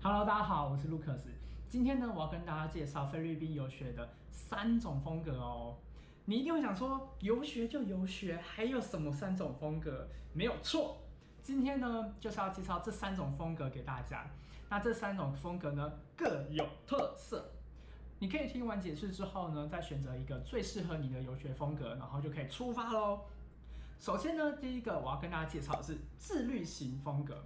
Hello，大家好，我是 Lucas。今天呢，我要跟大家介绍菲律宾游学的3种风格哦。你一定会想说，游学就游学，还有什么3种风格？没有错，今天呢就是要介绍这3种风格给大家。那这3种风格呢各有特色。你可以听完解释之后呢，再选择一个最适合你的游学风格，然后就可以出发喽。首先呢，第一个我要跟大家介绍的是自律型风格。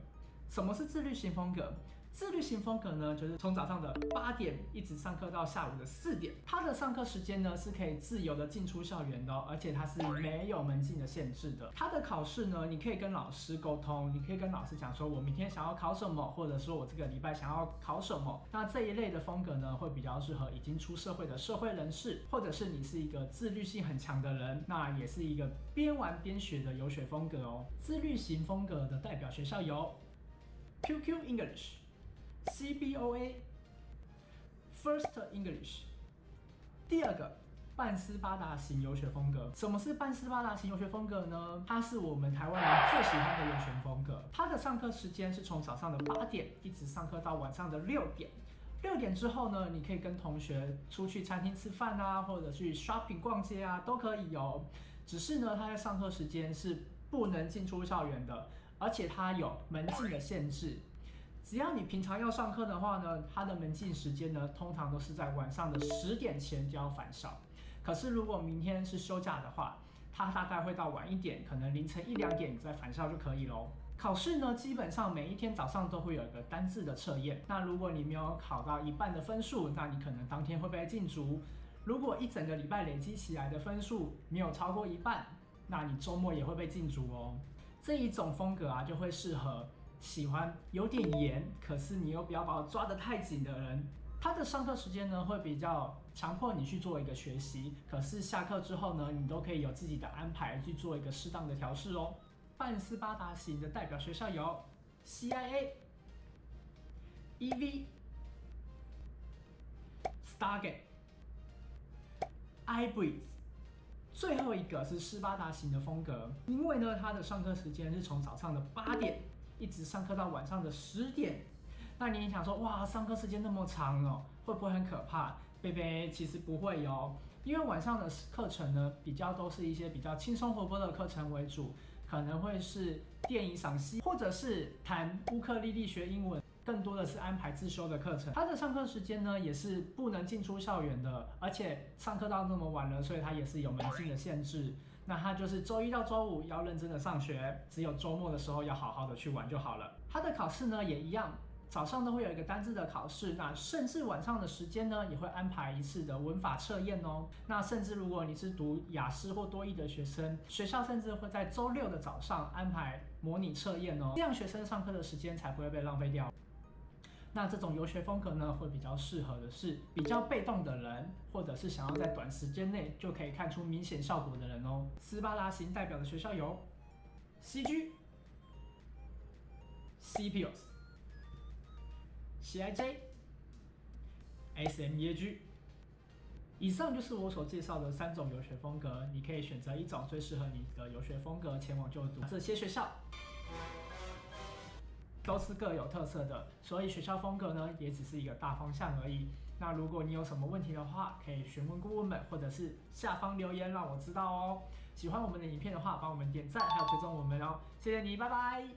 什么是自律型风格？自律型风格呢，就是从早上的8点一直上课到下午的4点。它的上课时间呢是可以自由的进出校园的哦，而且它是没有门禁的限制的。它的考试呢，你可以跟老师沟通，你可以跟老师讲说，我明天想要考什么，或者说我这个礼拜想要考什么。那这一类的风格呢，会比较适合已经出社会的社会人士，或者是你是一个自律性很强的人，那也是一个边玩边学的游学风格哦。自律型风格的代表学校有 QQ English、CBOA、First English。第二个，半斯巴达型游学风格。什么是半斯巴达型游学风格呢？它是我们台湾人最喜欢的游学风格。它的上课时间是从早上的8点一直上课到晚上的6点。6点之后呢，你可以跟同学出去餐厅吃饭啊，或者去 shopping 逛街啊，都可以哦。只是呢，它在上课时间是不能进出校园的，而且它有门禁的限制。只要你平常要上课的话呢，它的门禁时间呢，通常都是在晚上的10点前就要返校。可是如果明天是休假的话，它大概会到晚一点，可能凌晨1、2点你再返校就可以咯。考试呢，基本上每一天早上都会有一个单字的测验。那如果你没有考到一半的分数，那你可能当天会被禁足。如果一整个礼拜累积起来的分数没有超过一半，那你周末也会被禁足哦。这一种风格啊，就会适合喜欢有点严，可是你又不要把我抓得太紧的人。他的上课时间呢，会比较强迫你去做一个学習，可是下课之後呢，你都可以有自己的安排去做一個適當的調試哦。半斯巴達型的代表學校有 CIA、EV、Stargate、iBreeze。最后一个是斯巴达型的风格，因为呢，它的上课时间是从早上的8点一直上课到晚上的10点。那你也想说，哇，上课时间那么长哦，会不会很可怕？贝贝，其实不会哦，因为晚上的课程呢，比较都是一些比较轻松活泼的课程为主，可能会是电影赏析，或者是弹乌克丽丽学英文。更多的是安排自修的课程，它的上课时间呢也是不能进出校园的，而且上课到那么晚了，所以它也是有门禁的限制。那它就是周一到周五要认真的上学，只有周末的时候要好好的去玩就好了。它的考试呢也一样，早上都会有一个单字的考试，那甚至晚上的时间呢也会安排一次的文法测验哦。那甚至如果你是读雅思或多益的学生，学校甚至会在周6的早上安排模拟测验哦，这样学生上课的时间才不会被浪费掉。那这种游学风格呢，会比较适合的是比较被动的人，或者是想要在短时间内就可以看出明显效果的人哦。斯巴达型代表的学校有 CG、CPOS、CIJ、SMEAG。以上就是我所介绍的3种游学风格，你可以选择一种最适合你的游学风格前往就读。这些学校都是各有特色的，所以学校风格呢也只是一个大方向而已。那如果你有什么问题的话，可以询问顾问们，或者是下方留言让我知道哦。喜欢我们的影片的话，帮我们点赞，还有追踪我们哦，谢谢你，拜拜。